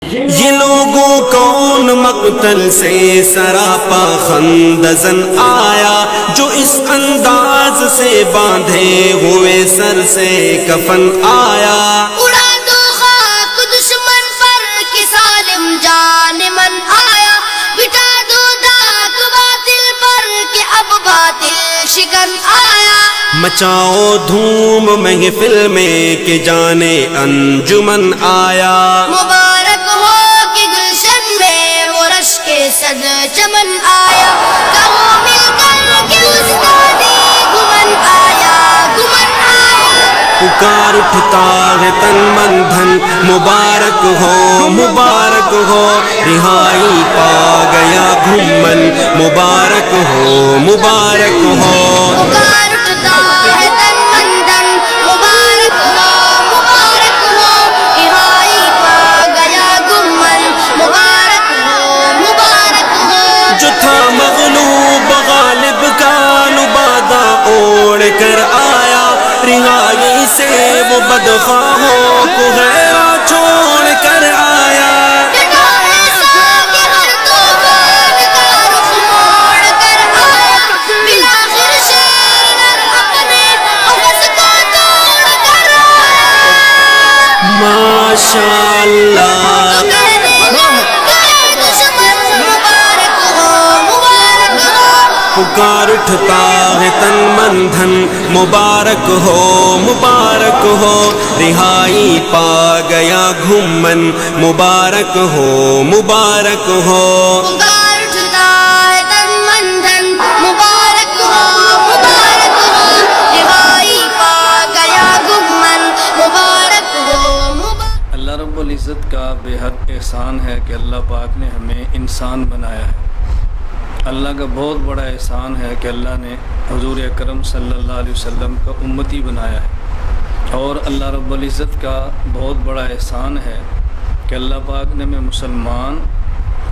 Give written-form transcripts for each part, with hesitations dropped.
یہ لوگوں کون مقتل سے سراپا خندزن آیا، جو اس انداز سے باندھے ہوئے سر سے کفن آیا۔ اڑا دو خاک دشمن پر کہ ظالم جان من آیا، بٹا دو داغ باطل پر کہ اب باطل شکن آیا۔ مچاؤ دھوم محفل میں کہ جانے انجمن آیا۔ مبارک ہو کہ گلشن میں وہ رش کے صد چمن آیا، کہو مل کر کہ استادی گمن آیا، گمن آیا۔ پکار اٹھتا ہے تن من دھن، مبارک ہو مبارک ہو، رہائی پا گیا گھومن، مبارک ہو مبارک ہو۔ پکار اٹھتا ہے تن من دھن، مبارک ہو مبارک ہو، رہائی پا گیا گمن، مبارک ہو مبارک ہو۔ جو تھا مغلوب غالب کا نبادہ اوڑھ کر آیا، رہائی سے وہ بدخواہوں کو غیرہ چھوڑ کر آیا۔ ڈٹا ایسا کہ ہر طوفان کا رخ موڑ کر آیا، بالآخر شیر نر اپنے قفس کو توڑ کر آیا۔ ماشاءاللہ۔ تو کہنے لگا اے دشمن مبارک ہو مبارک ہو۔ پکار اٹھتا ہے تن من دھن، مبارک ہو مبارک ہو، رہائی پا گیا گھومن، مبارک ہو مبارک ہو۔ پکار اٹھتا ہے تن من دھن، مبارک ہو مبارک ہو، رہائی پا گیا گمن، مبارک ہو مبارک۔ اللہ رب العزت کا بے حد احسان ہے کہ اللہ پاک نے ہمیں انسان بنایا ہے۔ اللہ کا بہت بڑا احسان ہے کہ اللہ نے حضور اکرم صلی اللہ علیہ وسلم کا امتی بنایا ہے، اور اللہ رب العزت کا بہت بڑا احسان ہے کہ اللہ پاک نے ہمیں مسلمان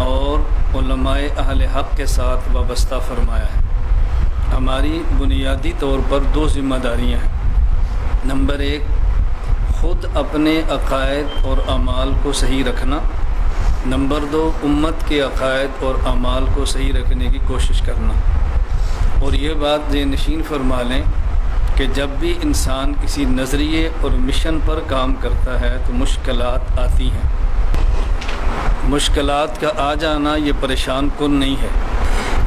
اور علماء اہل حق کے ساتھ وابستہ فرمایا ہے۔ ہماری بنیادی طور پر دو ذمہ داریاں ہیں۔ نمبر ایک، خود اپنے عقائد اور اعمال کو صحیح رکھنا۔ نمبر دو، امت کے عقائد اور اعمال کو صحیح رکھنے کی کوشش کرنا۔ اور یہ بات ذہن نشین فرما لیں کہ جب بھی انسان کسی نظریے اور مشن پر کام کرتا ہے تو مشکلات آتی ہیں۔ مشکلات کا آ جانا یہ پریشان کن نہیں ہے،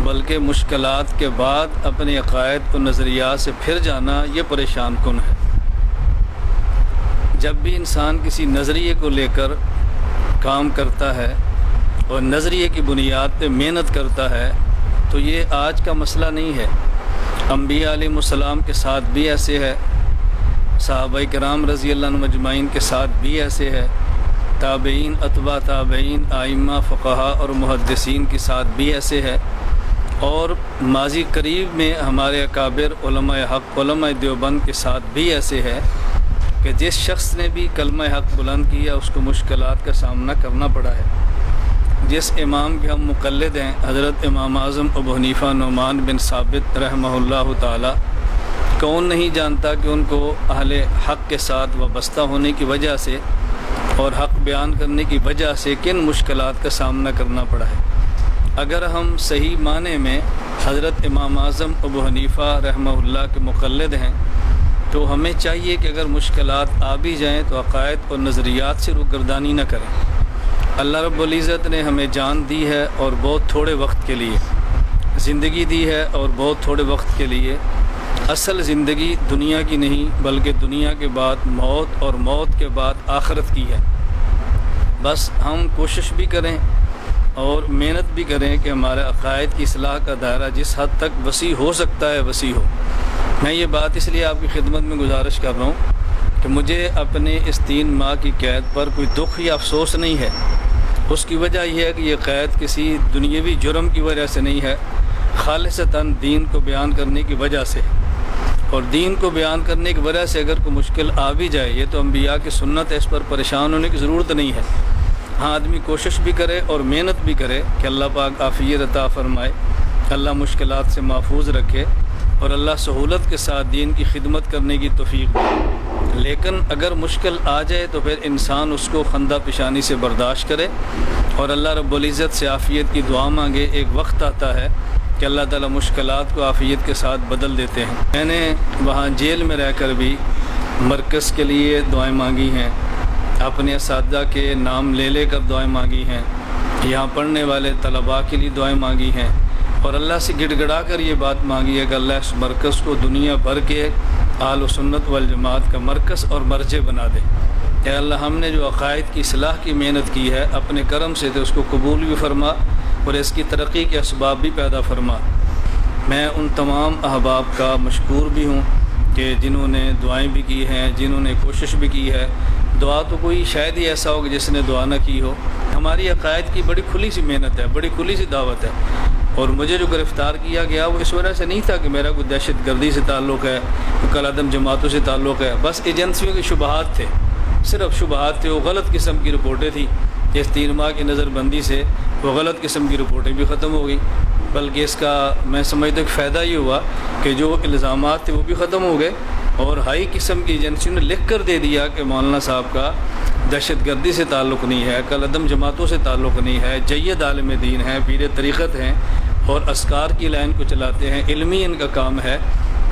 بلکہ مشکلات کے بعد اپنے عقائد اور نظریات سے پھر جانا یہ پریشان کن ہے۔ جب بھی انسان کسی نظریے کو لے کر کام کرتا ہے اور نظریے کی بنیاد پہ محنت کرتا ہے تو یہ آج کا مسئلہ نہیں ہے۔ انبیاء علیہ السلام کے ساتھ بھی ایسے ہے، صحابہ کرام رضی اللہ عنہم اجمعین کے ساتھ بھی ایسے ہے، تابعین، اتباع تابعین، ائمہ، فقہاء اور محدثین کے ساتھ بھی ایسے ہے، اور ماضی قریب میں ہمارے اکابر علماء حق، علماء دیوبند کے ساتھ بھی ایسے ہے کہ جس شخص نے بھی کلمہ حق بلند کیا اس کو مشکلات کا سامنا کرنا پڑا ہے۔ جس امام کے ہم مقلد ہیں، حضرت امام اعظم ابو حنیفہ نعمان بن ثابت رحمہ اللہ تعالی، کون نہیں جانتا کہ ان کو اہل حق کے ساتھ وابستہ ہونے کی وجہ سے اور حق بیان کرنے کی وجہ سے کن مشکلات کا سامنا کرنا پڑا ہے۔ اگر ہم صحیح معنی میں حضرت امام اعظم ابو حنیفہ رحمہ اللہ کے مقلد ہیں تو ہمیں چاہیے کہ اگر مشکلات آ بھی جائیں تو عقائد اور نظریات سے روگردانی نہ کریں۔ اللہ رب العزت نے ہمیں جان دی ہے اور بہت تھوڑے وقت کے لیے، زندگی دی ہے اور بہت تھوڑے وقت کے لیے۔ اصل زندگی دنیا کی نہیں بلکہ دنیا کے بعد موت اور موت کے بعد آخرت کی ہے۔ بس ہم کوشش بھی کریں اور محنت بھی کریں کہ ہمارے عقائد کی اصلاح کا دائرہ جس حد تک وسیع ہو سکتا ہے وسیع ہو۔ میں یہ بات اس لیے آپ کی خدمت میں گزارش کر رہا ہوں کہ مجھے اپنے اس 3 ماہ کی قید پر کوئی دکھ یا افسوس نہیں ہے۔ اس کی وجہ یہ ہے کہ یہ قید کسی دنیاوی جرم کی وجہ سے نہیں ہے، خالصتاً دین کو بیان کرنے کی وجہ سے۔ اور دین کو بیان کرنے کی وجہ سے اگر کوئی مشکل آ بھی جائے، یہ تو انبیاء کی سنت ہے، اس پر پریشان ہونے کی ضرورت نہیں ہے۔ ہاں، آدمی کوشش بھی کرے اور محنت بھی کرے کہ اللہ پاک عافیت عطا فرمائے، اللہ مشکلات سے محفوظ رکھے، اور اللہ سہولت کے ساتھ دین کی خدمت کرنے کی توفیق دے۔ لیکن اگر مشکل آ جائے تو پھر انسان اس کو خندہ پیشانی سے برداشت کرے اور اللہ رب العزت سے عافیت کی دعا مانگے۔ ایک وقت آتا ہے کہ اللہ تعالیٰ مشکلات کو عافیت کے ساتھ بدل دیتے ہیں۔ میں نے وہاں جیل میں رہ کر بھی مرکز کے لیے دعائیں مانگی ہیں، اپنے اساتذہ کے نام لے کر دعائیں مانگی ہیں، یہاں پڑھنے والے طلباء کے لیے دعائیں مانگی ہیں، اور اللہ سے گڑ گڑا کر یہ بات مانگی ہے کہ اللہ اس مرکز کو دنیا بھر کے اہل سنت والجماعت کا مرکز اور مرجع بنا دے۔ اے اللہ، ہم نے جو عقائد کی اصلاح کی محنت کی ہے اپنے کرم سے تو اس کو قبول بھی فرما اور اس کی ترقی کے اسباب بھی پیدا فرما۔ میں ان تمام احباب کا مشکور بھی ہوں کہ جنہوں نے دعائیں بھی کی ہیں، جنہوں نے کوشش بھی کی ہے۔ دعا تو کوئی شاید ہی ایسا ہو کہ جس نے دعا نہ کی ہو۔ ہماری عقائد کی بڑی کھلی سی محنت ہے، بڑی کھلی سی دعوت ہے، اور مجھے جو گرفتار کیا گیا وہ اس وجہ سے نہیں تھا کہ میرا کوئی دہشت گردی سے تعلق ہے، کوئی کالعدم جماعتوں سے تعلق ہے، بس ایجنسیوں کے شبہات تھے، صرف شبہات تھے۔ وہ غلط قسم کی رپورٹیں تھیں۔ اس 3 ماہ کی نظر بندی سے وہ غلط قسم کی رپورٹیں بھی ختم ہو گئی، بلکہ اس کا میں سمجھتا ہوں کہ فائدہ یہ ہوا کہ جو الزامات تھے وہ بھی ختم ہو گئے، اور ہائی قسم کی ایجنسیوں نے لکھ کر دے دیا کہ مولانا صاحب کا دہشت گردی سے تعلق نہیں ہے، کالعدم جماعتوں سے تعلق نہیں ہے، جید عالم دین ہیں، پیر طریقت ہیں، اور اذکار کی لائن کو چلاتے ہیں، علمی ان کا کام ہے،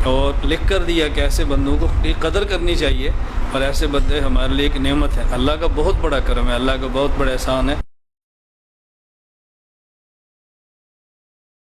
اور لکھ کر دیا کہ ایسے بندوں کو قدر کرنی چاہیے، اور ایسے بندے ہمارے لیے ایک نعمت ہے۔ اللہ کا بہت بڑا کرم ہے، اللہ کا بہت بڑا احسان ہے۔